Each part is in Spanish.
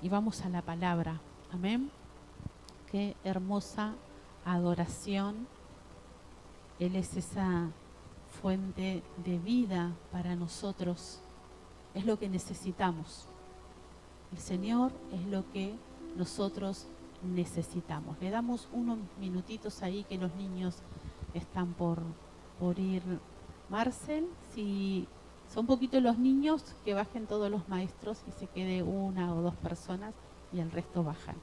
y vamos a la palabra. Amén. Qué hermosa adoración. Él es esa fuente de vida para nosotros. Es lo que necesitamos. El Señor es lo que nosotros necesitamos. Le damos unos minutitos ahí que los niños están por ir. Marcel, si son poquitos los niños, que bajen todos los maestros y se quede una o dos personas y el resto bajan.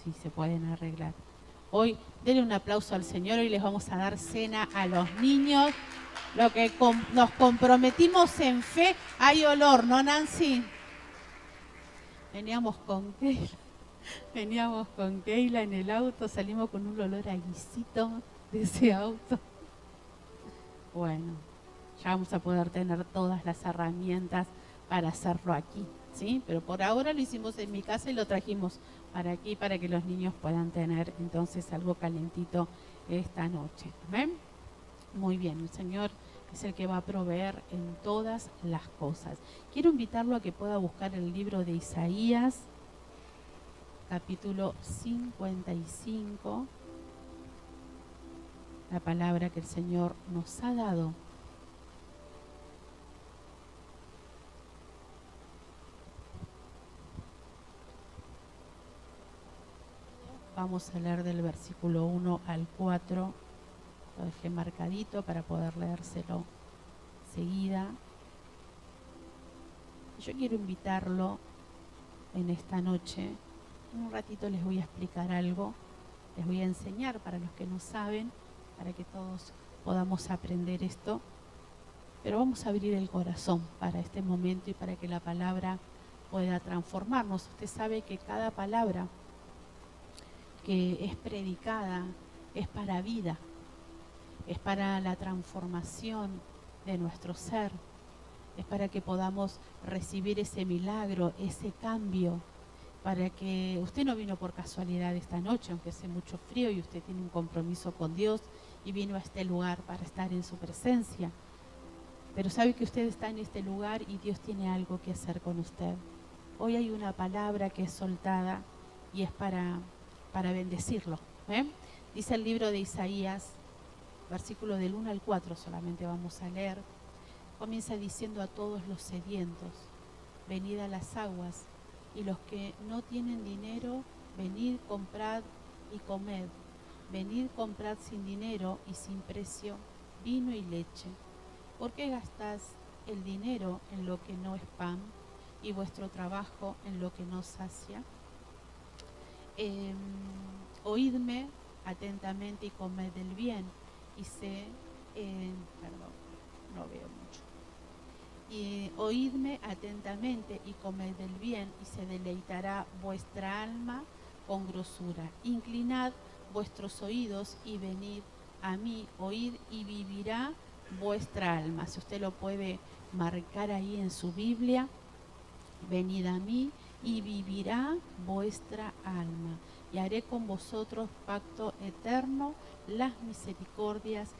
Si se pueden arreglar. Hoy, denle un aplauso al Señor. Hoy les vamos a dar cena a los niños. Lo que nos comprometimos en fe. Hay olor, ¿no, Nancy? Veníamos con Keila en el auto. Salimos con un olor a guisito de ese auto. Bueno, ya vamos a poder tener todas las herramientas para hacerlo aquí, ¿sí? Pero por ahora lo hicimos en mi casa y lo trajimos para aquí, para que los niños puedan tener entonces algo calentito esta noche. ¿Ven? Muy bien, el Señor es el que va a proveer en todas las cosas. Quiero invitarlo a que pueda buscar el libro de Isaías, capítulo 55, la palabra que el Señor nos ha dado. Vamos a leer del versículo 1 al 4, lo dejé marcadito para poder leérselo seguida. Yo quiero invitarlo en esta noche. En un ratito les voy a explicar algo, les voy a enseñar para los que no saben, para que todos podamos aprender esto. Pero vamos a abrir el corazón para este momento y para que la palabra pueda transformarnos. Usted sabe que cada palabra que es predicada es para vida, es para la transformación de nuestro ser, es para que podamos recibir ese milagro, ese cambio, para que usted no vino por casualidad esta noche, aunque hace mucho frío y usted tiene un compromiso con Dios y vino a este lugar para estar en su presencia, pero sabe que usted está en este lugar y Dios tiene algo que hacer con usted. Hoy hay una palabra que es soltada y es para bendecirlo. Dice el libro de Isaías, versículo del 1 al 4 solamente vamos a leer. Comienza diciendo: a todos los sedientos, venid a las aguas, y los que no tienen dinero, venid, comprad y comed. Venid, comprad sin dinero y sin precio vino y leche. ¿Por qué gastáis el dinero en lo que no es pan y vuestro trabajo en lo que no sacia? Oídme atentamente y comed del bien, y sé, perdón, no veo mucho. Y oídme atentamente y comed del bien, y se deleitará vuestra alma con grosura. Inclinad vuestros oídos y venid a mí, oíd y vivirá vuestra alma. Si usted lo puede marcar ahí en su Biblia, venid a mí y vivirá vuestra alma, y haré con vosotros pacto eterno, las misericordias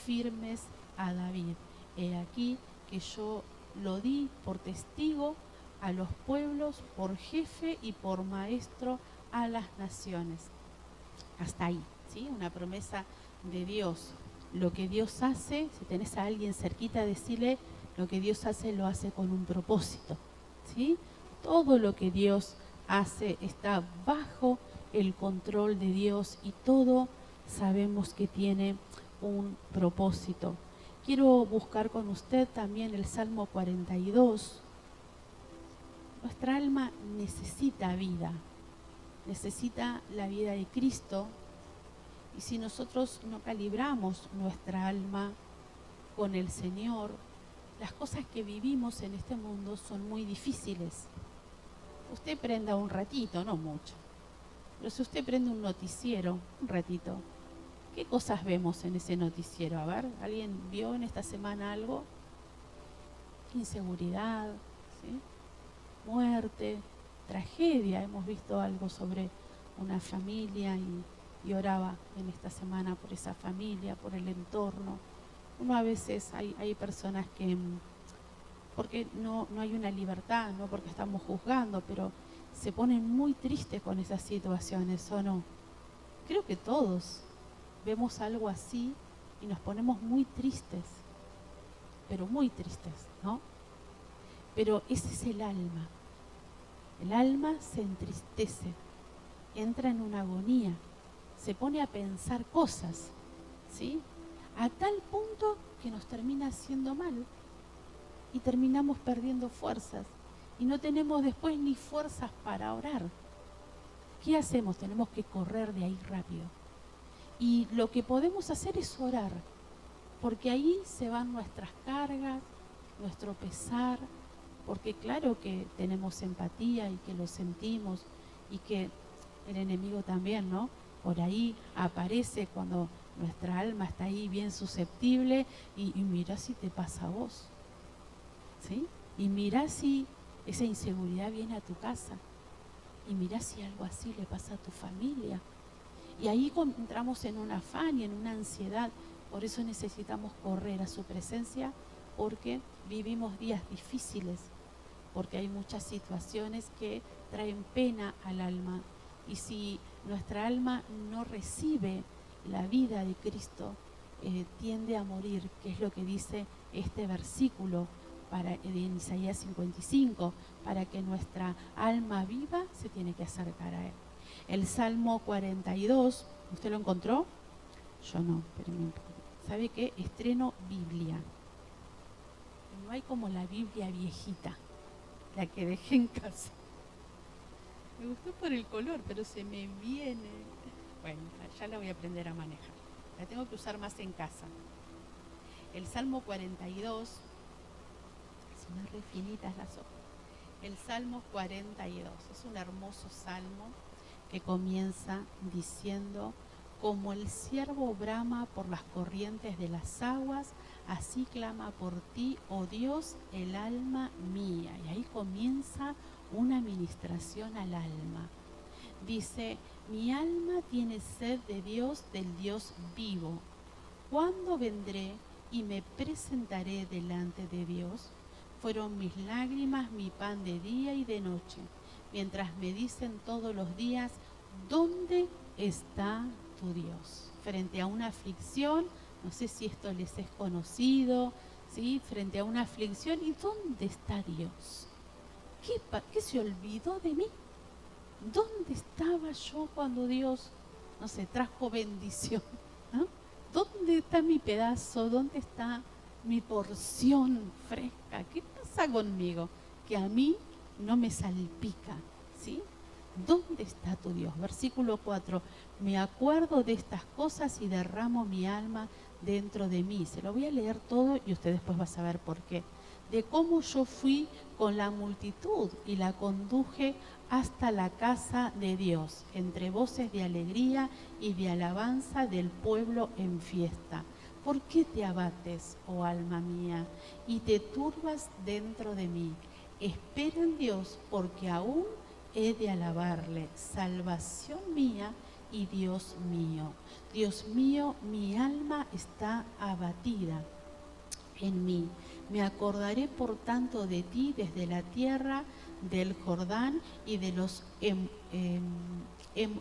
firmes a David. He aquí que yo lo di por testigo a los pueblos, por jefe y por maestro a las naciones. Hasta ahí, ¿sí? Una promesa de Dios. Lo que Dios hace, si tenés a alguien cerquita, decirle: lo que Dios hace lo hace con un propósito, ¿sí? Todo lo que Dios hace está bajo el control de Dios y todo sabemos que tiene un propósito. Quiero buscar con usted también el Salmo 42. Nuestra alma necesita vida, necesita la vida de Cristo, y si nosotros no calibramos nuestra alma con el Señor, las cosas que vivimos en este mundo son muy difíciles. Usted prenda un ratito, no mucho, pero si usted prende un noticiero, un ratito, ¿qué cosas vemos en ese noticiero? A ver, ¿alguien vio en esta semana algo? Inseguridad, ¿sí? Muerte, tragedia. Hemos visto algo sobre una familia y oraba en esta semana por esa familia, por el entorno. Uno a veces hay personas que porque no hay una libertad, no porque estamos juzgando, pero se ponen muy tristes con esas situaciones, ¿o no? Creo que todos vemos algo así y nos ponemos muy tristes, pero muy tristes, ¿no? Pero ese es el alma. El alma se entristece, entra en una agonía, se pone a pensar cosas, ¿sí? A tal punto que nos termina haciendo mal y terminamos perdiendo fuerzas y no tenemos después ni fuerzas para orar. ¿Qué hacemos? Tenemos que correr de ahí rápido. Y lo que podemos hacer es orar, porque ahí se van nuestras cargas, nuestro pesar, porque claro que tenemos empatía y que lo sentimos y que el enemigo también, ¿no? Por ahí aparece cuando nuestra alma está ahí bien susceptible y mira si te pasa a vos, ¿sí? Y mira si esa inseguridad viene a tu casa y mira si algo así le pasa a tu familia. Y ahí entramos en un afán y en una ansiedad. Por eso necesitamos correr a su presencia, porque vivimos días difíciles, porque hay muchas situaciones que traen pena al alma. Y si nuestra alma no recibe la vida de Cristo, tiende a morir, que es lo que dice este versículo en Isaías 55, para que nuestra alma viva se tiene que acercar a Él. El Salmo 42, ¿usted lo encontró? Yo no, pero ¿sabe qué? Estreno Biblia. No hay como la Biblia viejita, la que dejé en casa. Me gustó por el color, pero se me viene. Bueno, ya la voy a aprender a manejar. La tengo que usar más en casa. El Salmo 42, son más refinitas las hojas. El Salmo 42 es un hermoso salmo que comienza diciendo: como el ciervo brama por las corrientes de las aguas, así clama por ti, oh Dios, el alma mía. Y ahí comienza una ministración al alma. Dice: mi alma tiene sed de Dios, del Dios vivo. ¿Cuándo vendré y me presentaré delante de Dios? Fueron mis lágrimas mi pan de día y de noche, mientras me dicen todos los días: ¿dónde está tu Dios? Frente a una aflicción, no sé si esto les es conocido, ¿sí? Frente a una aflicción, ¿y dónde está Dios? ¿Qué se olvidó de mí? ¿Dónde estaba yo cuando Dios, no sé, trajo bendición? ¿No? ¿Dónde está mi pedazo? ¿Dónde está mi porción fresca? ¿Qué pasa conmigo? Que a mí no me salpica, ¿sí? ¿Dónde está tu Dios? Versículo 4, me acuerdo de estas cosas y derramo mi alma dentro de mí. Se lo voy a leer todo y usted después va a saber por qué. De cómo yo fui con la multitud y la conduje hasta la casa de Dios, entre voces de alegría y de alabanza del pueblo en fiesta. ¿Por qué te abates, oh alma mía, y te turbas dentro de mí? Espera en Dios, porque aún he de alabarle, salvación mía y Dios mío. Dios mío, mi alma está abatida en mí. Me acordaré por tanto de ti desde la tierra del Jordán y de los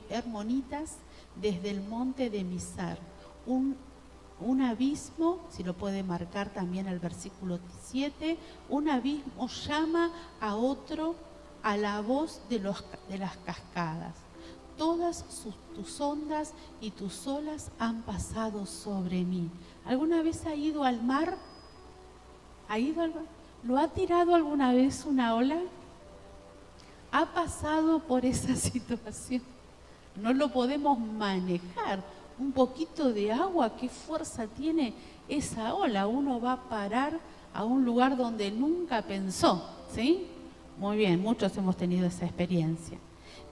hermonitas, desde el monte de Mizar. Un abismo, si lo puede marcar también al versículo 7, un abismo llama a otro a la voz de las cascadas. Todas tus ondas y tus olas han pasado sobre mí. ¿Alguna vez ha ido al mar? ¿Lo ha tirado alguna vez una ola? ¿Ha pasado por esa situación? No lo podemos manejar. Un poquito de agua, ¿qué fuerza tiene esa ola? Uno va a parar a un lugar donde nunca pensó, ¿sí? Muy bien, muchos hemos tenido esa experiencia.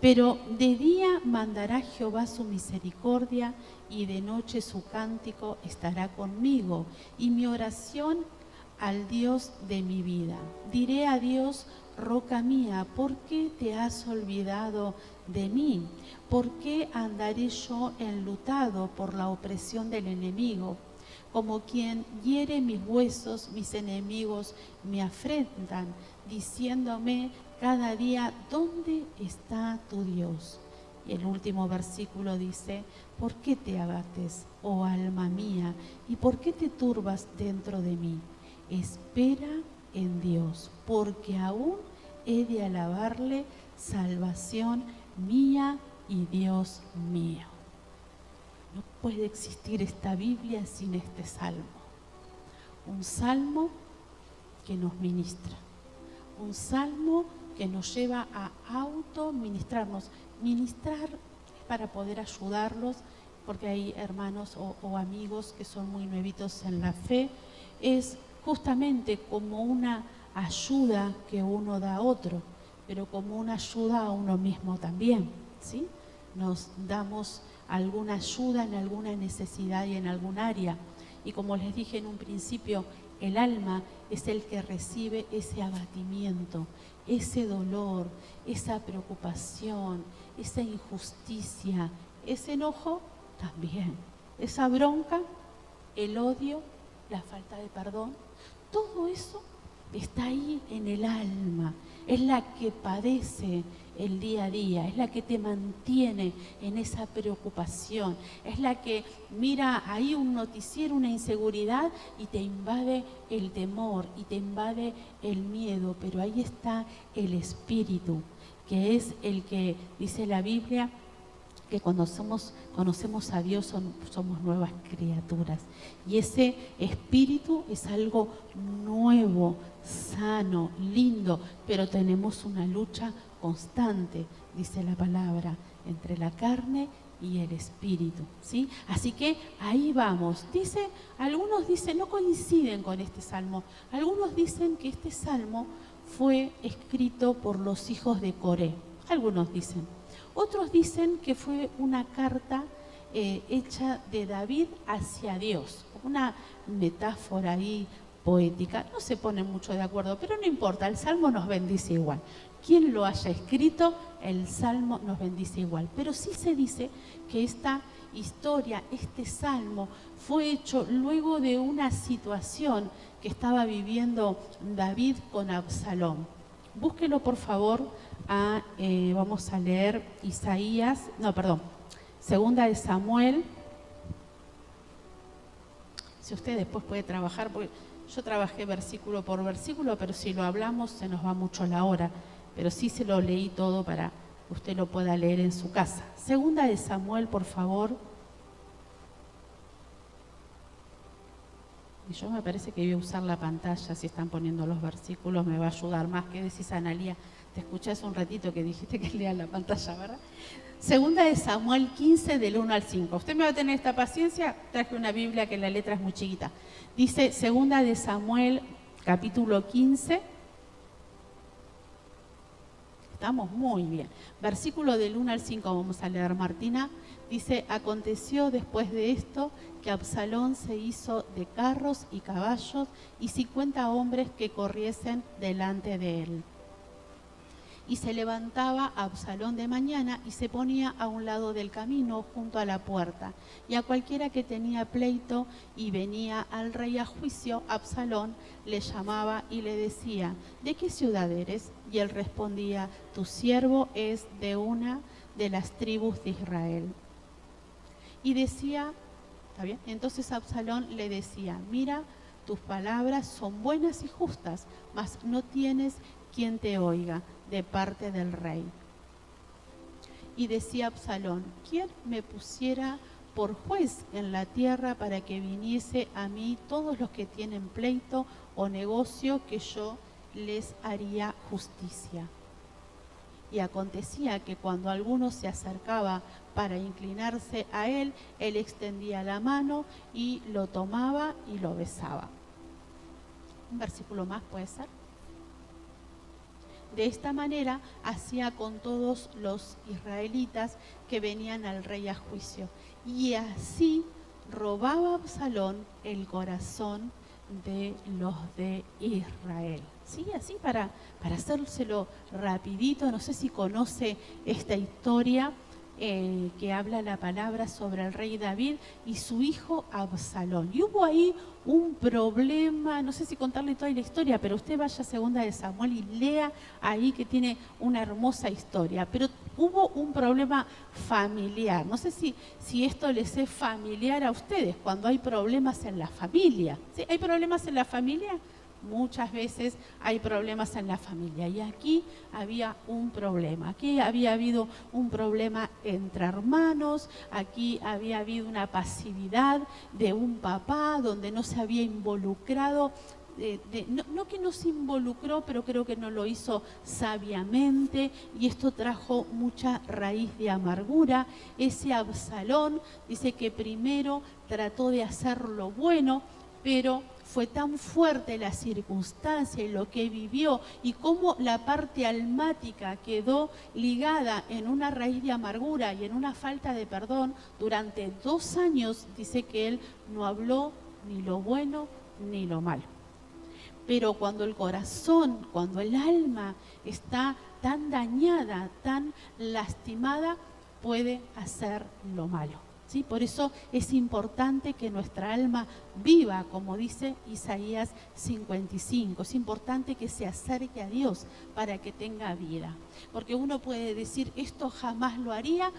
Pero de día mandará Jehová su misericordia y de noche su cántico estará conmigo y mi oración al Dios de mi vida. Diré a Dios: roca mía, ¿por qué te has olvidado de mí? ¿Por qué andaré yo enlutado por la opresión del enemigo? como quien hiere mis huesos, mis enemigos me afrentan, diciéndome cada día, ¿dónde está tu Dios? Y el último versículo dice, ¿por qué te abates, oh alma mía? ¿Y por qué te turbas dentro de mí? Espera en Dios, porque aún he de alabarle, salvación mía y Dios mío. No puede existir esta Biblia sin este salmo. Un salmo que nos ministra. Un salmo que nos lleva a autoministrarnos. Ministrar para poder ayudarlos, porque hay hermanos o amigos que son muy nuevitos en la fe. Es justamente como una ayuda que uno da a otro, pero como una ayuda a uno mismo también, ¿sí? Nos damos alguna ayuda en alguna necesidad y en algún área. Y como les dije en un principio, el alma es el que recibe ese abatimiento, ese dolor, esa preocupación, esa injusticia, ese enojo también, esa bronca, el odio, la falta de perdón. Todo eso está ahí en el alma, es la que padece el día a día, es la que te mantiene en esa preocupación, es la que mira ahí un noticiero, una inseguridad y te invade el temor y te invade el miedo, pero ahí está el espíritu, que es el que dice la Biblia, que cuando conocemos a Dios somos nuevas criaturas. Y ese espíritu es algo nuevo, sano, lindo, pero tenemos una lucha constante, dice la palabra, entre la carne y el espíritu, ¿sí? Así que ahí vamos. Algunos dicen, no coinciden con este salmo, algunos dicen que este salmo fue escrito por los hijos de Coré, algunos dicen. Otros dicen que fue una carta hecha de David hacia Dios, una metáfora ahí poética. No se ponen mucho de acuerdo, pero no importa, el Salmo nos bendice igual. Quien lo haya escrito, el Salmo nos bendice igual. Pero sí se dice que esta historia, este Salmo, fue hecho luego de una situación que estaba viviendo David con Absalón. Búsquelo por favor, vamos a leer Segunda de Samuel. Si usted después puede trabajar, porque yo trabajé versículo por versículo, pero si lo hablamos se nos va mucho la hora, pero sí se lo leí todo para que usted lo pueda leer en su casa. Segunda de Samuel, por favor. Y yo me parece que voy a usar la pantalla, si están poniendo los versículos, me va a ayudar más. ¿Qué decís, Analía? Te escuché hace un ratito que dijiste que lea la pantalla, ¿verdad? Segunda de Samuel 15, del 1 al 5. Usted me va a tener esta paciencia, traje una Biblia que la letra es muy chiquita. Dice Segunda de Samuel, capítulo 15. Estamos muy bien. Versículo del 1 al 5 vamos a leer, Martina. Dice, aconteció después de esto que Absalón se hizo de carros y caballos y 50 hombres que corriesen delante de él. Y se levantaba Absalón de mañana y se ponía a un lado del camino junto a la puerta. Y a cualquiera que tenía pleito y venía al rey a juicio, Absalón le llamaba y le decía, ¿de qué ciudad eres? Y él respondía, tu siervo es de una de las tribus de Israel. Y decía, ¿está bien? Entonces Absalón le decía, mira, tus palabras son buenas y justas, mas no tienes quien te oiga de parte del rey. Y decía Absalón, ¿quién me pusiera por juez en la tierra para que viniese a mí todos los que tienen pleito o negocio, que yo les haría justicia? Y acontecía que cuando alguno se acercaba para inclinarse a él, él extendía la mano y lo tomaba y lo besaba. Un versículo más puede ser. De esta manera hacía con todos los israelitas que venían al rey a juicio. Y así robaba Absalón el corazón de los de Israel. ¿Sí? Así para hacérselo rapidito, no sé si conoce esta historia. que habla la palabra sobre el rey David y su hijo Absalón. Y hubo ahí un problema, no sé si contarle toda la historia, pero usted vaya a Segunda de Samuel y lea ahí, que tiene una hermosa historia. Pero hubo un problema familiar. No sé si esto les es familiar a ustedes, cuando hay problemas en la familia. ¿Sí? ¿Hay problemas en la familia? Muchas veces hay problemas en la familia, y aquí había un problema. Aquí había habido un problema entre hermanos, aquí había habido una pasividad de un papá donde no se había involucrado. No que no se involucró, pero creo que no lo hizo sabiamente, y esto trajo mucha raíz de amargura. Ese Absalón dice que primero trató de hacer lo bueno, pero fue tan fuerte la circunstancia y lo que vivió, y cómo la parte almática quedó ligada en una raíz de amargura y en una falta de perdón. Durante 2 años dice que él no habló ni lo bueno ni lo malo. Pero cuando el corazón, cuando el alma está tan dañada, tan lastimada, puede hacer lo malo. ¿Sí? Por eso es importante que nuestra alma viva, como dice Isaías 55. Es importante que se acerque a Dios para que tenga vida. Porque uno puede decir, esto jamás lo haría,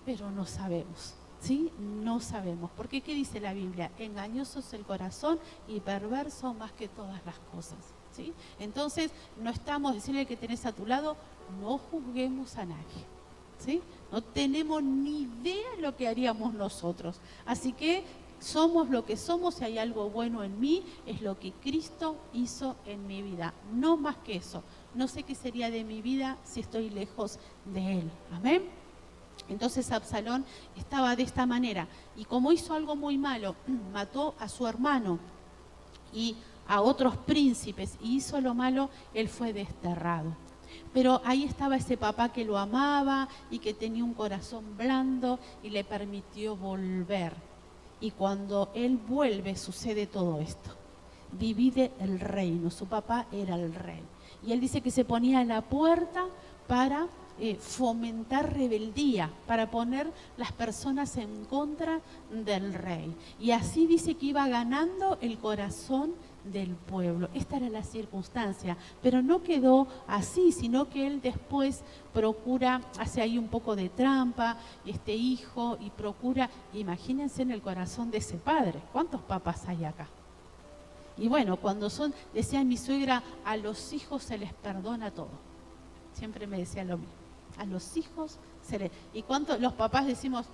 pero no sabemos. ¿Sí? No sabemos. Porque ¿qué dice la Biblia? Engañoso es el corazón y perverso más que todas las cosas. ¿Sí? Entonces, no estamos, decirle que tenés a tu lado, no juzguemos a nadie. ¿Sí? No tenemos ni idea lo que haríamos nosotros. Así que somos lo que somos. Si hay algo bueno en mí, es lo que Cristo hizo en mi vida. No más que eso. No sé qué sería de mi vida si estoy lejos de Él. Amén. Entonces Absalón estaba de esta manera. Y como hizo algo muy malo, mató a su hermano y a otros príncipes, y hizo lo malo, él fue desterrado. Pero ahí estaba ese papá que lo amaba y que tenía un corazón blando y le permitió volver. Y cuando él vuelve sucede todo esto. Divide el reino. Su papá era el rey. Y él dice que se ponía a la puerta para fomentar rebeldía, para poner las personas en contra del rey. Y así dice que iba ganando el corazón del pueblo. Esta era la circunstancia, pero no quedó así, sino que él después procura, hace ahí un poco de trampa, este hijo, y procura, imagínense en el corazón de ese padre, ¿cuántos papás hay acá? Y bueno, cuando son, decía mi suegra, a los hijos se les perdona todo. Siempre me decía lo mismo, a los hijos se les... ¿Y cuántos los papás decimos?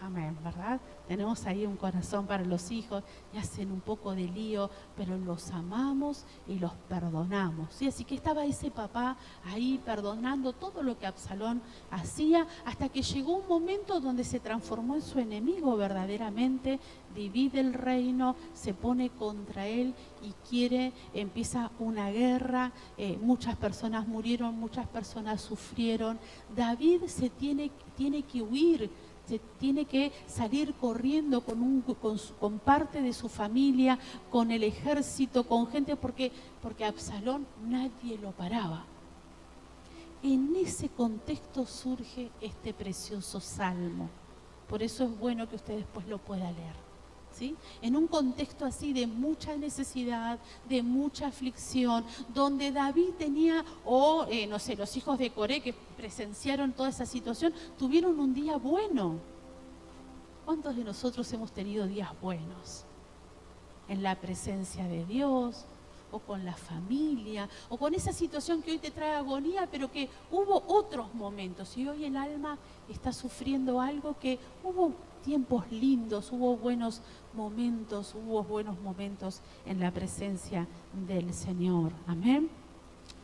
Amén, ¿verdad? Tenemos ahí un corazón para los hijos y hacen un poco de lío, pero los amamos y los perdonamos. ¿Sí? Así que estaba ese papá ahí perdonando todo lo que Absalón hacía, hasta que llegó un momento donde se transformó en su enemigo verdaderamente, divide el reino, se pone contra él y empieza una guerra, muchas personas murieron, muchas personas sufrieron. David se tiene que huir, se tiene que salir corriendo con parte de su familia, con el ejército, con gente, porque Absalón nadie lo paraba. En ese contexto surge este precioso salmo. Por eso es bueno que usted después lo pueda leer. ¿Sí? En un contexto así de mucha necesidad, de mucha aflicción, donde David tenía, no sé, los hijos de Coré que presenciaron toda esa situación, tuvieron un día bueno. ¿Cuántos de nosotros hemos tenido días buenos? En la presencia de Dios, o con la familia, o con esa situación que hoy te trae agonía, pero que hubo otros momentos, y hoy el alma está sufriendo algo que hubo tiempos lindos, hubo buenos momentos en la presencia del Señor. Amén.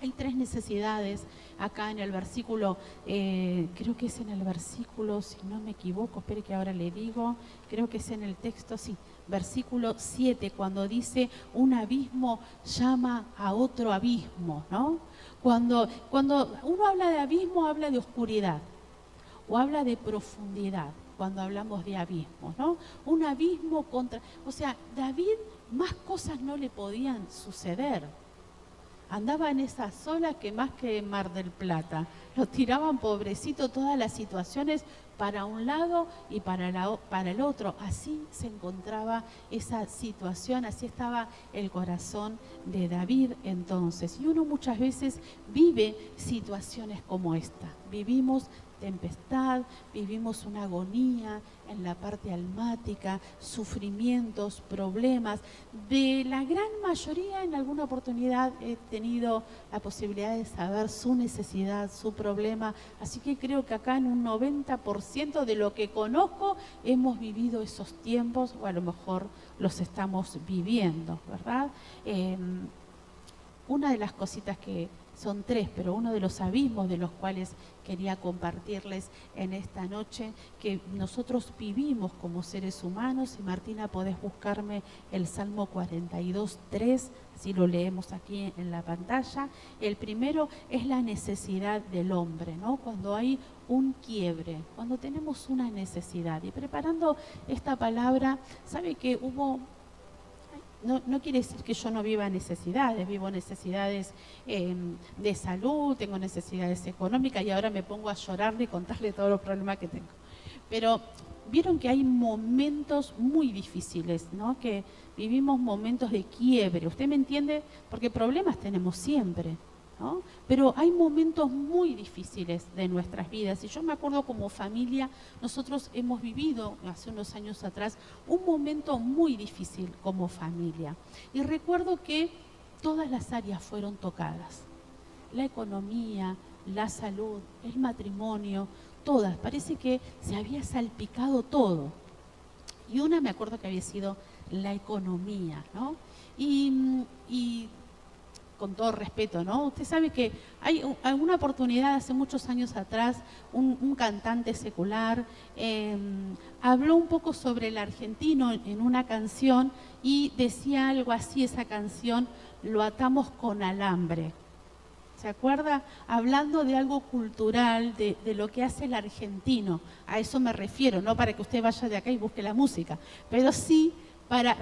Hay 3 necesidades acá en el versículo, creo que es en el versículo, si no me equivoco, espere que ahora le digo, creo que es en el texto, sí, versículo 7, cuando dice un abismo llama a otro abismo, ¿no? Cuando uno habla de abismo, habla de oscuridad o habla de profundidad. Cuando hablamos de abismos, ¿no? Un abismo o sea, David, más cosas no le podían suceder. andaba en esas olas que más que en Mar del Plata. Lo tiraban pobrecito todas las situaciones para un lado y para el otro. Así se encontraba esa situación, así estaba el corazón de David entonces. Y uno muchas veces vive situaciones como esta. Vivimos tempestad, vivimos una agonía en la parte almática, sufrimientos, problemas. De la gran mayoría, en alguna oportunidad he tenido la posibilidad de saber su necesidad, su problema, así que creo que acá en un 90% de lo que conozco hemos vivido esos tiempos, o a lo mejor los estamos viviendo, ¿verdad? Una de las cositas que son tres, pero uno de los abismos de los cuales quería compartirles en esta noche, que nosotros vivimos como seres humanos, y Martina, podés buscarme el Salmo 42:3, si lo leemos aquí en la pantalla. El primero es la necesidad del hombre, ¿no? Cuando hay un quiebre, cuando tenemos una necesidad. Y preparando esta palabra, ¿sabe que hubo... No quiere decir que yo no viva necesidades, vivo necesidades de salud, tengo necesidades económicas, y ahora me pongo a llorarle y contarle todos los problemas que tengo. Pero vieron que hay momentos muy difíciles, ¿no? Que vivimos momentos de quiebre. ¿Usted me entiende? Porque problemas tenemos siempre, ¿no? Pero hay momentos muy difíciles de nuestras vidas. Y yo me acuerdo, como familia, nosotros hemos vivido hace unos años atrás un momento muy difícil como familia. Y recuerdo que todas las áreas fueron tocadas. La economía, la salud, el matrimonio, todas. Parece que se había salpicado todo. Y una, me acuerdo que había sido la economía, ¿no? Y con todo respeto, ¿no? Usted sabe que hay alguna oportunidad hace muchos años atrás, un cantante secular habló un poco sobre el argentino en una canción, y decía algo así, esa canción: lo atamos con alambre. ¿Se acuerda? Hablando de algo cultural, de lo que hace el argentino. A eso me refiero, no para que usted vaya de acá y busque la música, pero sí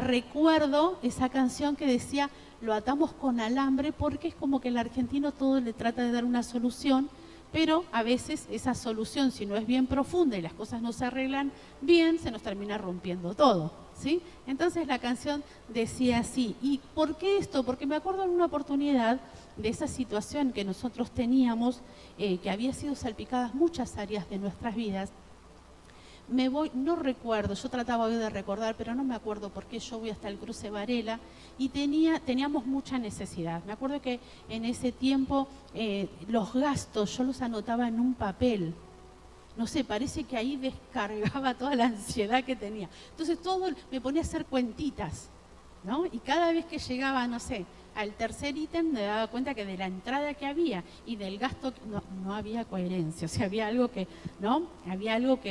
recuerdo esa canción que decía: lo atamos con alambre, porque es como que el argentino todo le trata de dar una solución, pero a veces esa solución, si no es bien profunda y las cosas no se arreglan bien, se nos termina rompiendo todo, ¿sí? Entonces la canción decía así. ¿Y por qué esto? Porque me acuerdo en una oportunidad de esa situación que nosotros teníamos, que había sido salpicadas muchas áreas de nuestras vidas. Me voy, no recuerdo, yo trataba hoy de recordar, pero no me acuerdo por qué yo voy hasta el cruce Varela, y teníamos mucha necesidad. Me acuerdo que en ese tiempo los gastos yo los anotaba en un papel. No sé, parece que ahí descargaba toda la ansiedad que tenía. Entonces me ponía a hacer cuentitas, ¿no? Y cada vez que llegaba, no sé, al tercer ítem, me daba cuenta que de la entrada que había y del gasto no había coherencia. O sea, había algo que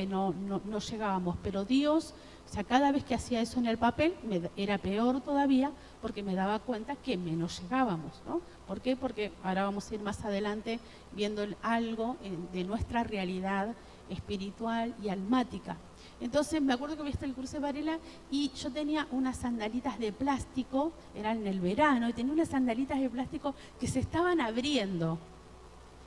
no llegábamos. Pero Dios, o sea, cada vez que hacía eso en el papel, era peor todavía, porque me daba cuenta que menos llegábamos, ¿no? ¿Por qué? Porque ahora vamos a ir más adelante viendo algo de nuestra realidad espiritual y almática. Entonces me acuerdo que voy hasta el cruce Varela, y yo tenía unas sandalitas de plástico, era en el verano, y tenía unas sandalitas de plástico que se estaban abriendo.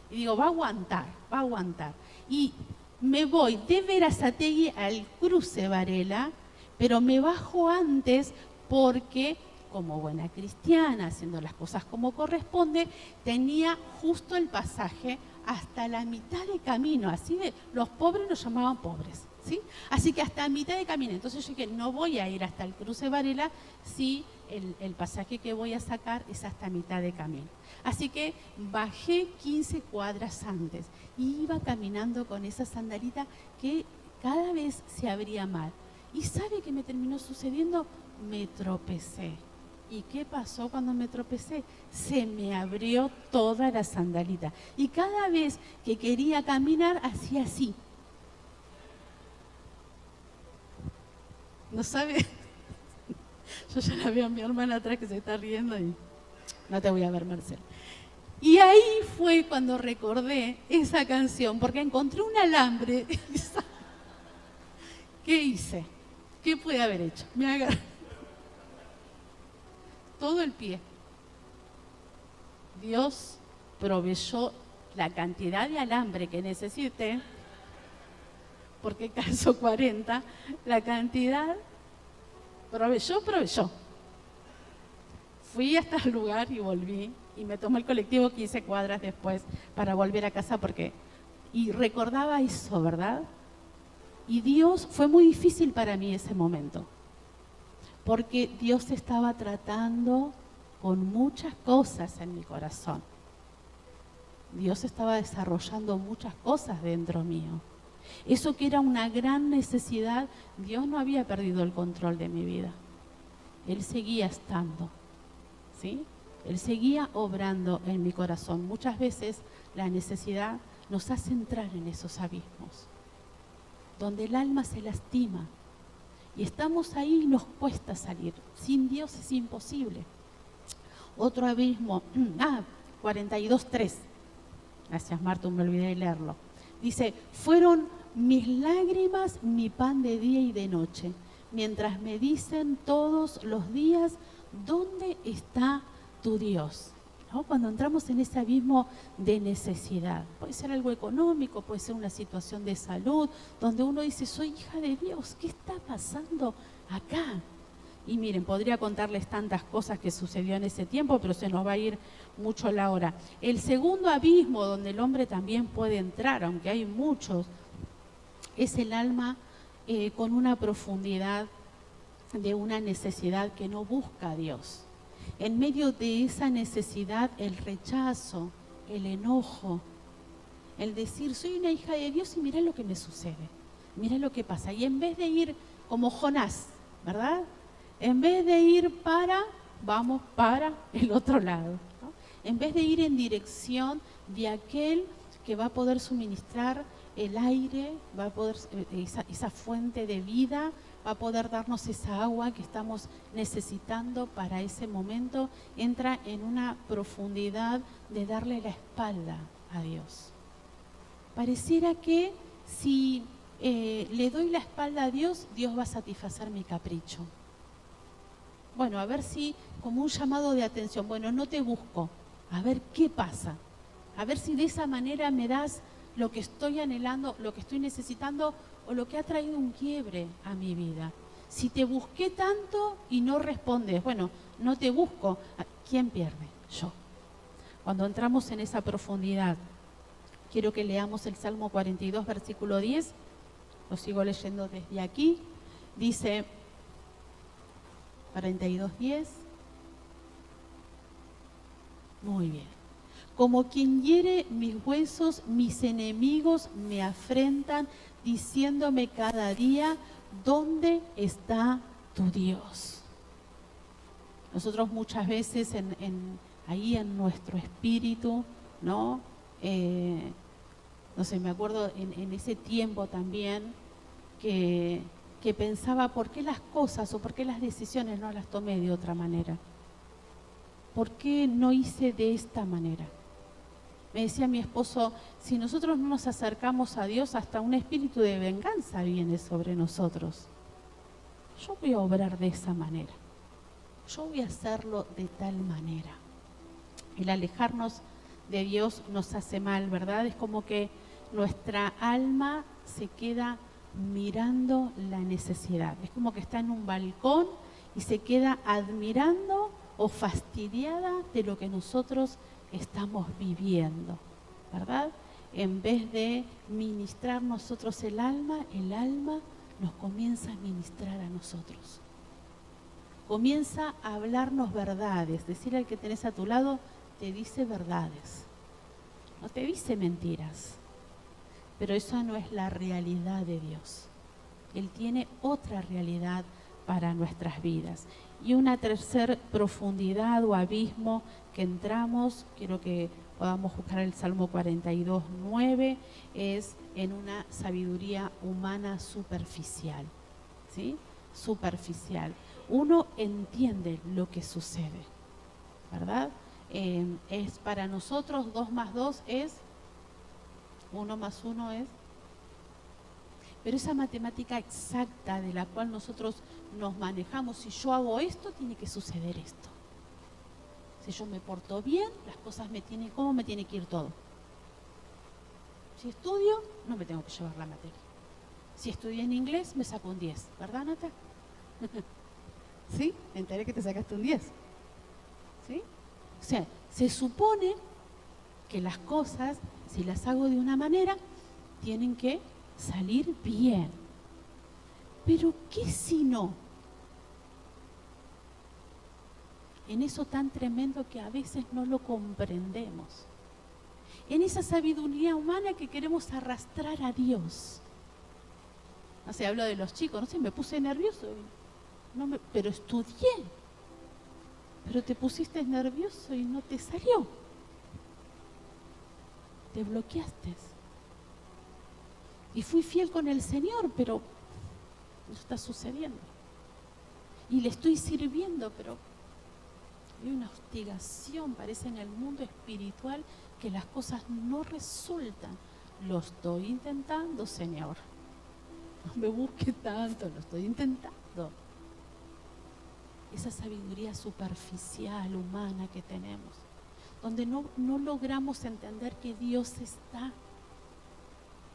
Y digo, va a aguantar. Y me voy de Berazategui al cruce Varela, pero me bajo antes porque, como buena cristiana, haciendo las cosas como corresponde, tenía justo el pasaje hasta la mitad de camino. Así de, los pobres nos llamaban pobres, ¿sí? Así que hasta mitad de camino. Entonces yo dije, no voy a ir hasta el cruce Varela si el pasaje que voy a sacar es hasta mitad de camino. Así que bajé 15 cuadras antes y iba caminando con esa sandalita que cada vez se abría mal. ¿Y sabe qué me terminó sucediendo? Me tropecé. ¿Y qué pasó cuando me tropecé? Se me abrió toda la sandalita. Y cada vez que quería caminar, hacía así. ¿No sabe? Yo ya la veo a mi hermana atrás que se está riendo y no te voy a ver, Marcela. Y ahí fue cuando recordé esa canción, porque encontré un alambre. ¿Qué hice? ¿Qué pude haber hecho? Me agarré todo el pie. Dios proveyó la cantidad de alambre que necesité, porque calzo 40, la cantidad proveyó. Fui hasta el lugar y volví, y me tomé el colectivo 15 cuadras después para volver a casa y recordaba eso, ¿verdad? Y Dios, fue muy difícil para mí ese momento, porque Dios estaba tratando con muchas cosas en mi corazón. Dios estaba desarrollando muchas cosas dentro mío. Eso que era una gran necesidad, Dios no había perdido el control de mi vida. Él seguía estando, ¿sí? Él seguía obrando en mi corazón. Muchas veces la necesidad nos hace entrar en esos abismos, donde el alma se lastima. Y estamos ahí y nos cuesta salir. Sin Dios es imposible. Otro abismo, 42:3. Gracias, Marta, me olvidé de leerlo. Dice, fueron mis lágrimas mi pan de día y de noche, mientras me dicen todos los días, ¿dónde está tu Dios? ¿No? Cuando entramos en ese abismo de necesidad, puede ser algo económico, puede ser una situación de salud, donde uno dice, soy hija de Dios, ¿qué está pasando acá? Y miren, podría contarles tantas cosas que sucedió en ese tiempo, pero se nos va a ir mucho la hora. El segundo abismo donde el hombre también puede entrar, aunque hay muchos, es el alma con una profundidad de una necesidad que no busca a Dios. En medio de esa necesidad, el rechazo, el enojo, el decir, soy una hija de Dios y mirá lo que me sucede, mirá lo que pasa. Y en vez de ir como Jonás, ¿verdad? En vez de ir vamos para el otro lado, ¿no? En vez de ir en dirección de aquel que va a poder suministrar el aire, va a poder, esa fuente de vida, va a poder darnos esa agua que estamos necesitando para ese momento, entra en una profundidad de darle la espalda a Dios. Pareciera que si le doy la espalda a Dios, Dios va a satisfacer mi capricho. Bueno, a ver si, como un llamado de atención, bueno, no te busco, a ver qué pasa, a ver si de esa manera me das lo que estoy anhelando, lo que estoy necesitando o lo que ha traído un quiebre a mi vida. Si te busqué tanto y no respondes, bueno, no te busco, ¿quién pierde? Yo. Cuando entramos en esa profundidad, quiero que leamos el Salmo 42, versículo 10, lo sigo leyendo desde aquí, dice 42:10. Muy bien. Como quien hiere mis huesos, mis enemigos me afrentan, diciéndome cada día, ¿dónde está tu Dios? Nosotros muchas veces ahí en nuestro espíritu, ¿no? No sé, me acuerdo en ese tiempo también que pensaba, ¿por qué las cosas o por qué las decisiones no las tomé de otra manera? ¿Por qué no hice de esta manera? Me decía mi esposo, si nosotros no nos acercamos a Dios, hasta un espíritu de venganza viene sobre nosotros. Yo voy a obrar de esa manera. Yo voy a hacerlo de tal manera. El alejarnos de Dios nos hace mal, ¿verdad? Es como que nuestra alma se queda mirando la necesidad. Es como que está en un balcón y se queda admirando o fastidiada de lo que nosotros estamos viviendo, ¿verdad? En vez de ministrar nosotros el alma nos comienza a ministrar a nosotros. Comienza a hablarnos verdades. Decirle al que tenés a tu lado, te dice verdades. No te dice mentiras. Pero esa no es la realidad de Dios. Él tiene otra realidad para nuestras vidas. Y una tercera profundidad o abismo que entramos, quiero que podamos buscar el Salmo 42:9, es en una sabiduría humana superficial, ¿sí? Superficial. Uno entiende lo que sucede, ¿verdad? Es para nosotros 2 más 2 es 1 más 1 es, pero esa matemática exacta de la cual nosotros nos manejamos, si yo hago esto, tiene que suceder esto. Si yo me porto bien, las cosas me tienen que ir todo. Si estudio, no me tengo que llevar la materia. Si estudié en inglés, me saco un 10, ¿verdad, Nata? ¿Sí? Me enteré que te sacaste un 10. ¿Sí? O sea, se supone que las cosas, si las hago de una manera, tienen que salir bien. Pero ¿qué si no? En eso tan tremendo que a veces no lo comprendemos. En esa sabiduría humana que queremos arrastrar a Dios. No sé, hablo de los chicos, no sé, me puse nervioso, pero estudié. Pero te pusiste nervioso y no te salió. Te bloqueaste. Y fui fiel con el Señor, pero no está sucediendo. Y le estoy sirviendo, pero hay una hostigación, parece, en el mundo espiritual, que las cosas no resultan. Lo estoy intentando, Señor. No me busque tanto, lo estoy intentando. Esa sabiduría superficial, humana que tenemos, donde no logramos entender que Dios está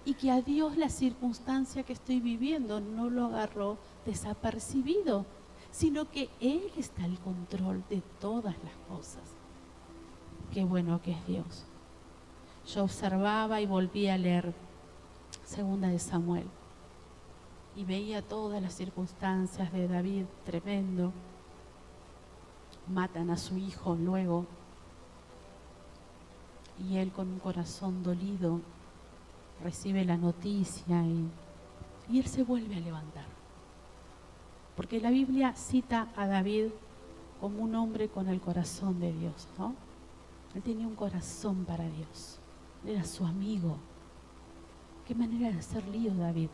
y que a Dios la circunstancia que estoy viviendo no lo agarró desapercibido, sino que Él está al control de todas las cosas. Qué bueno que es Dios. Yo observaba y volví a leer 2 de Samuel y veía todas las circunstancias de David, tremendo. Matan a su hijo luego y él, con un corazón dolido, recibe la noticia y él se vuelve a levantar. Porque la Biblia cita a David como un hombre con el corazón de Dios, ¿no? Él tenía un corazón para Dios. Él era su amigo. Qué manera de hacer lío, David.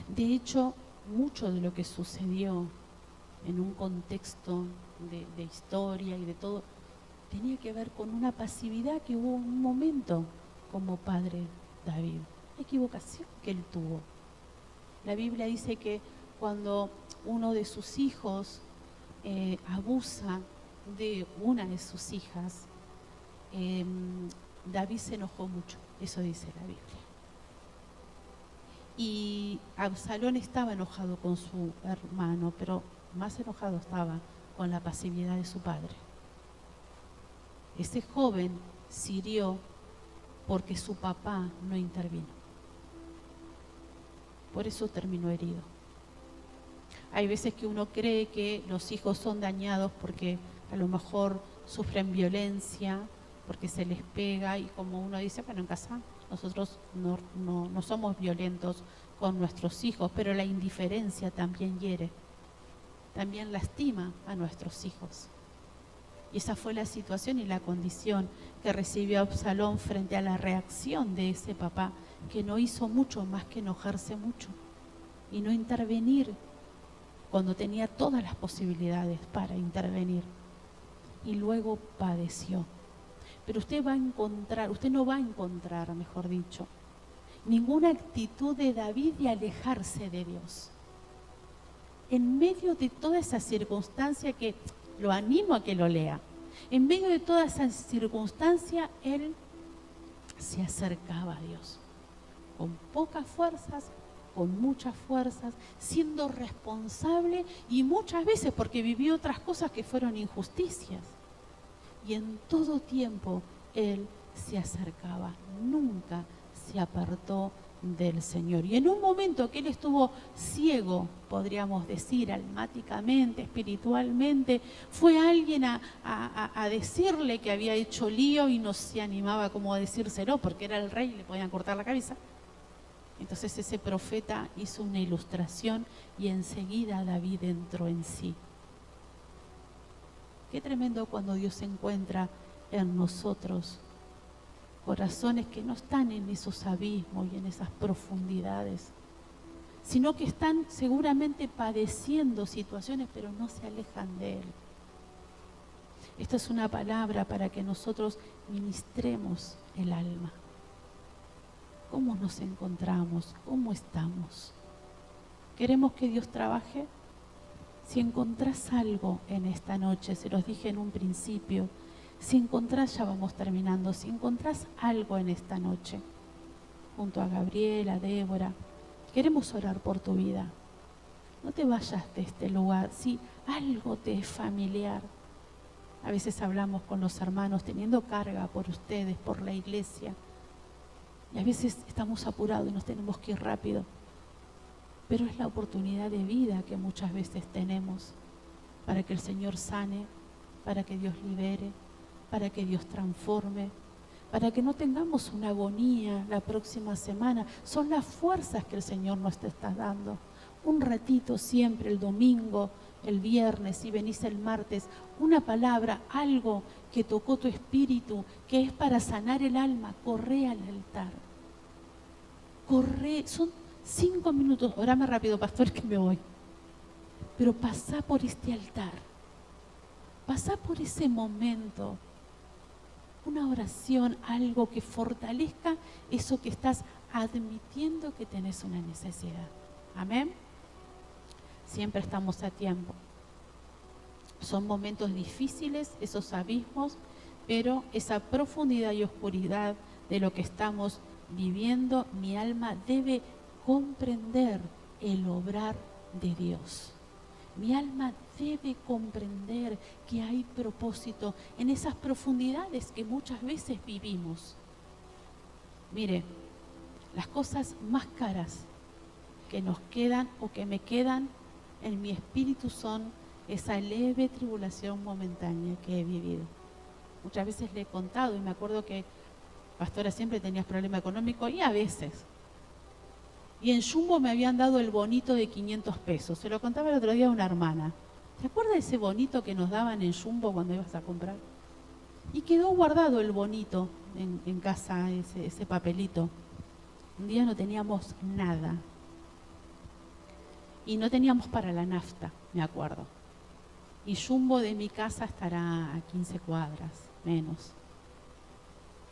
De hecho, mucho de lo que sucedió en un contexto de historia y de todo, tenía que ver con una pasividad que hubo en un momento como padre David. Una equivocación que él tuvo. La Biblia dice que cuando uno de sus hijos abusa de una de sus hijas, David se enojó mucho. Eso dice la Biblia. Y Absalón estaba enojado con su hermano, pero más enojado estaba con la pasividad de su padre. Ese joven se hirió porque su papá no intervino. Por eso terminó herido. Hay veces que uno cree que los hijos son dañados porque a lo mejor sufren violencia, porque se les pega, y como uno dice, bueno, en casa nosotros no somos violentos con nuestros hijos, pero la indiferencia también hiere, también lastima a nuestros hijos. Y esa fue la situación y la condición que recibió Absalón frente a la reacción de ese papá, que no hizo mucho más que enojarse mucho y no intervenir cuando tenía todas las posibilidades para intervenir. Y luego padeció. Pero usted no va a encontrar, mejor dicho, ninguna actitud de David de alejarse de Dios. En medio de toda esa circunstancia, que lo animo a que lo lea, en medio de toda esa circunstancia, él se acercaba a Dios, con pocas fuerzas, con muchas fuerzas, siendo responsable, y muchas veces porque vivió otras cosas que fueron injusticias. Y en todo tiempo él se acercaba, nunca se apartó del Señor. Y en un momento que él estuvo ciego, podríamos decir, almáticamente, espiritualmente, fue alguien a decirle que había hecho lío y no se animaba como a decírselo, porque era el rey y le podían cortar la cabeza. Entonces ese profeta hizo una ilustración y enseguida David entró en sí. Qué tremendo cuando Dios se encuentra en nosotros corazones que no están en esos abismos y en esas profundidades, sino que están seguramente padeciendo situaciones, pero no se alejan de Él. Esta es una palabra para que nosotros ministremos el alma. ¿Cómo nos encontramos? ¿Cómo estamos? ¿Queremos que Dios trabaje? Si encontrás algo en esta noche, se los dije en un principio, si encontrás, ya vamos terminando, si encontrás algo en esta noche, junto a Gabriela, Débora, queremos orar por tu vida. No te vayas de este lugar. Si algo te es familiar, a veces hablamos con los hermanos teniendo carga por ustedes, por la iglesia, y a veces estamos apurados y nos tenemos que ir rápido, pero es la oportunidad de vida que muchas veces tenemos para que el Señor sane, para que Dios libere, para que Dios transforme, para que no tengamos una agonía la próxima semana. Son las fuerzas que el Señor nos está dando. Un ratito siempre, el domingo, el viernes, si venís el martes, una palabra, algo que tocó tu espíritu, que es para sanar el alma, corre al altar. Corre, son 5 minutos, orame rápido, pastor, que me voy. Pero pasá por este altar, pasá por ese momento. Una oración, algo que fortalezca eso que estás admitiendo que tenés una necesidad. Amén. Siempre estamos a tiempo. Son momentos difíciles, esos abismos, pero esa profundidad y oscuridad de lo que estamos viviendo, mi alma debe comprender el obrar de Dios. Mi alma debe comprender que hay propósito en esas profundidades que muchas veces vivimos. Mire, las cosas más caras que nos quedan o que me quedan en mi espíritu son esa leve tribulación momentánea que he vivido. Muchas veces le he contado y me acuerdo que, pastora, siempre tenías problema económico y a veces. Y en Jumbo me habían dado el bonito de 500 pesos. Se lo contaba el otro día a una hermana. ¿Se acuerda de ese bonito que nos daban en Jumbo cuando ibas a comprar? Y quedó guardado el bonito en casa, ese papelito. Un día no teníamos nada. Y no teníamos para la nafta, me acuerdo. Y Jumbo de mi casa estará a 15 cuadras, menos.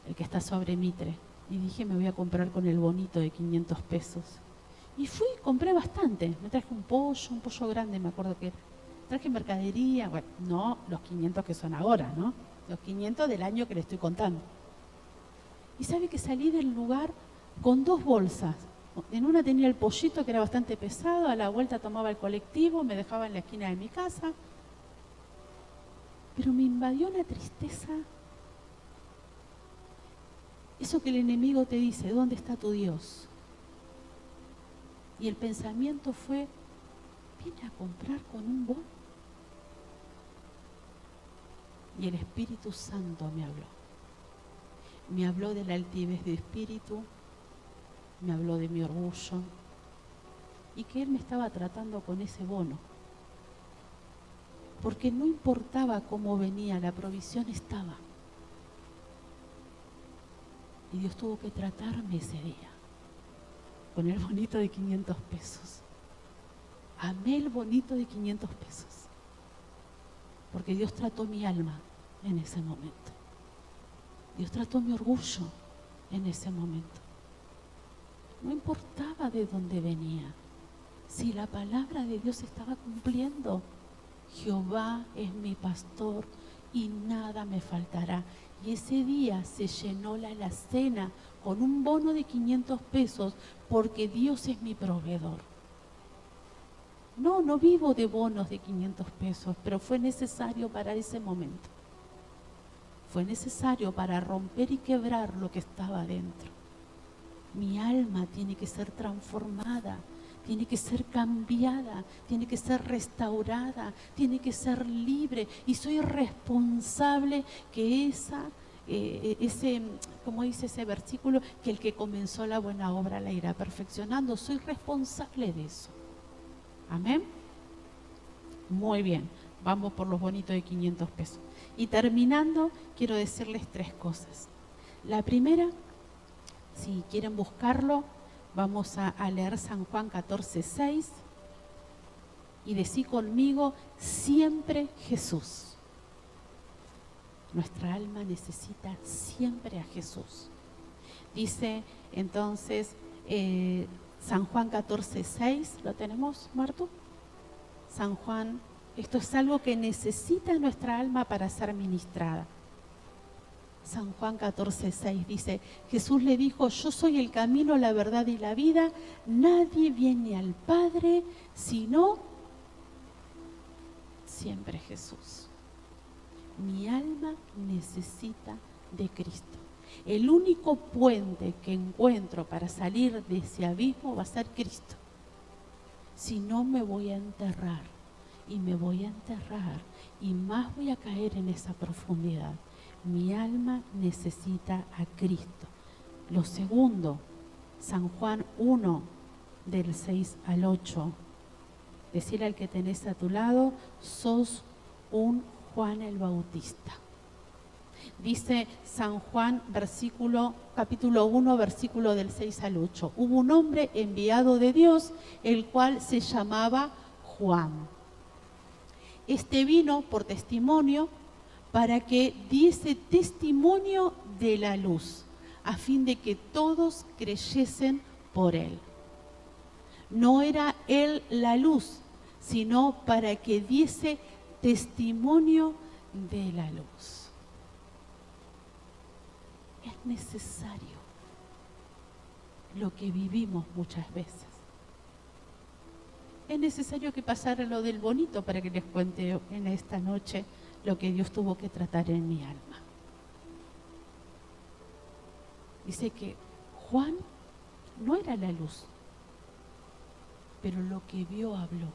El que está sobre Mitre. Y dije, me voy a comprar con el bonito de 500 pesos. Y fui, compré bastante. Me traje un pollo grande, me acuerdo que era. Traje mercadería, bueno, no los 500 que son ahora, ¿no? Los 500 del año que le estoy contando. Y sabe que salí del lugar con 2 bolsas. En una tenía el pollito que era bastante pesado, a la vuelta tomaba el colectivo, me dejaba en la esquina de mi casa. Pero me invadió una tristeza. Eso que el enemigo te dice, ¿dónde está tu Dios? Y el pensamiento fue, vine a comprar con un bono. Y el Espíritu Santo me habló. Me habló de la altivez de espíritu, me habló de mi orgullo y que Él me estaba tratando con ese bono. Porque no importaba cómo venía, la provisión estaba. Y Dios tuvo que tratarme ese día con el bonito de 500 pesos. Amé el bonito de 500 pesos. Porque Dios trató mi alma en ese momento. Dios trató mi orgullo en ese momento. No importaba de dónde venía. Si la palabra de Dios estaba cumpliendo. Jehová es mi pastor y nada me faltará. Y ese día se llenó la alacena con un bono de 500 pesos porque Dios es mi proveedor. No vivo de bonos de 500 pesos, pero fue necesario para ese momento. Fue necesario para romper y quebrar lo que estaba dentro. Mi alma tiene que ser transformada, tiene que ser cambiada, tiene que ser restaurada, tiene que ser libre. Y soy responsable que como dice ese versículo, que el que comenzó la buena obra la irá perfeccionando. Soy responsable de eso. Amén. Muy bien, vamos por los bonitos de 500 pesos. Y terminando, quiero decirles 3 cosas. La primera, si quieren buscarlo, vamos a leer San Juan 14:6 y decí conmigo, siempre Jesús. Nuestra alma necesita siempre a Jesús. Dice entonces San Juan 14:6, ¿lo tenemos, Martu? San Juan, esto es algo que necesita nuestra alma para ser ministrada. San Juan 14:6 dice, Jesús le dijo, yo soy el camino, la verdad y la vida, nadie viene al Padre sino siempre Jesús. Mi alma necesita de Cristo. El único puente que encuentro para salir de ese abismo va a ser Cristo. Si no, me voy a enterrar y me voy a enterrar y más voy a caer en esa profundidad. Mi alma necesita a Cristo. Lo segundo, San Juan 1, del 6 al 8. Decirle al que tenés a tu lado, sos un Juan el Bautista. Dice San Juan, capítulo 1, versículo del 6 al 8. Hubo un hombre enviado de Dios, el cual se llamaba Juan. Este vino por testimonio para que diese testimonio de la luz, a fin de que todos creyesen por él. No era él la luz, sino para que diese testimonio de la luz. Es necesario lo que vivimos muchas veces. Es necesario que pasara lo del bonito para que les cuente en esta noche lo que Dios tuvo que tratar en mi alma. Dice que Juan no era la luz, pero lo que vio habló.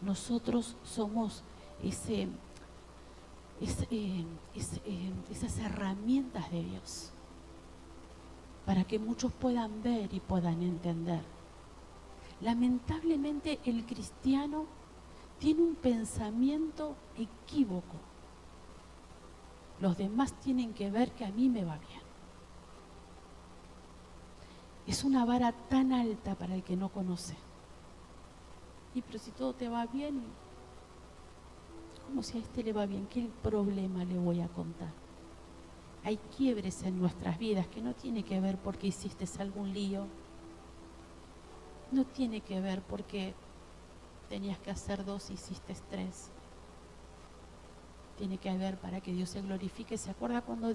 Nosotros somos esas herramientas de Dios para que muchos puedan ver y puedan entender. Lamentablemente el cristiano tiene un pensamiento equívoco. Los demás tienen que ver que a mí me va bien. Es una vara tan alta para el que no conoce. Y pero si todo te va bien, como si a este le va bien, ¿qué problema le voy a contar? Hay quiebres en nuestras vidas que no tiene que ver porque hiciste algún lío, no tiene que ver porque tenías que hacer 2 y hiciste 3. Tiene que ver para que Dios se glorifique. ¿Se acuerda cuando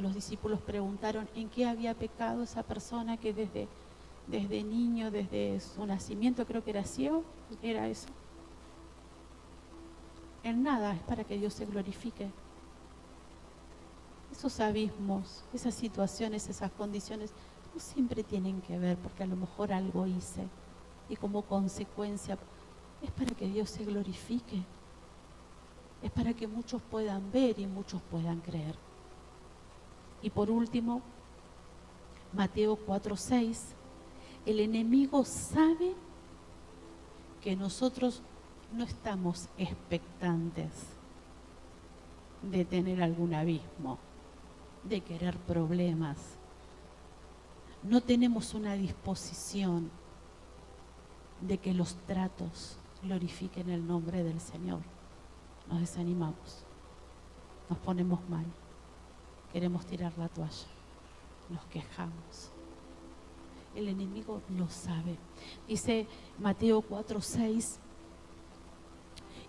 los discípulos preguntaron en qué había pecado esa persona que desde niño, desde su nacimiento, creo que era ciego? Era eso. En nada, es para que Dios se glorifique. Esos abismos, esas situaciones, esas condiciones, no siempre tienen que ver porque a lo mejor algo hice y como consecuencia es para que Dios se glorifique. Es para que muchos puedan ver y muchos puedan creer. Y por último, Mateo 4:6, el enemigo sabe que nosotros no estamos expectantes de tener algún abismo, de querer problemas. No tenemos una disposición de que los tratos glorifiquen el nombre del Señor. Nos desanimamos, nos ponemos mal, queremos tirar la toalla, nos quejamos. El enemigo lo sabe. Dice Mateo 4:6,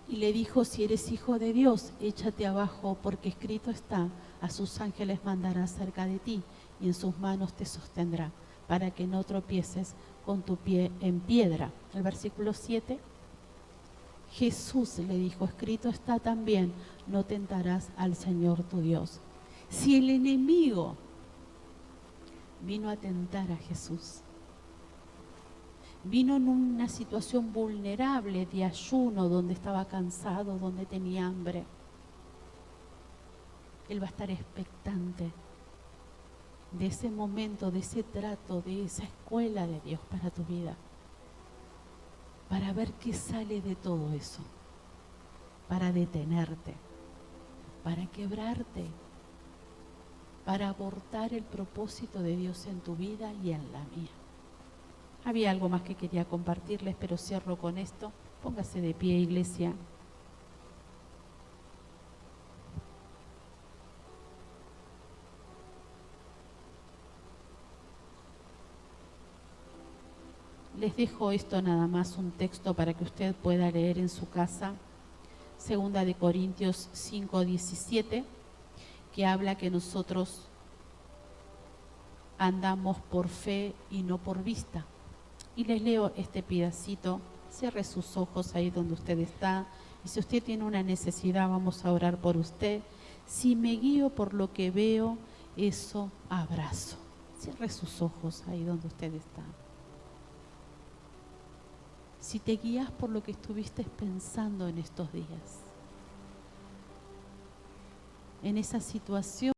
y le dijo, si eres hijo de Dios, échate abajo, porque escrito está, a sus ángeles mandará cerca de ti, y en sus manos te sostendrá, para que no tropieces con tu pie en piedra. El versículo 7, Jesús le dijo, escrito está también, no tentarás al Señor tu Dios. Si el enemigo vino a tentar a Jesús, vino en una situación vulnerable de ayuno, donde estaba cansado, donde tenía hambre, él va a estar expectante de ese momento, de ese trato, de esa escuela de Dios para tu vida, para ver qué sale de todo eso, para detenerte, para quebrarte, para abortar el propósito de Dios en tu vida y en la mía. Había algo más que quería compartirles, pero cierro con esto. Póngase de pie, iglesia. Les dejo esto nada más, un texto para que usted pueda leer en su casa. 2 de Corintios 5:17, que habla que nosotros andamos por fe y no por vista. Y les leo este pedacito. Cierre sus ojos ahí donde usted está. Y si usted tiene una necesidad, vamos a orar por usted. Si me guío por lo que veo, eso abrazo. Cierre sus ojos ahí donde usted está. Si te guías por lo que estuviste pensando en estos días, en esa situación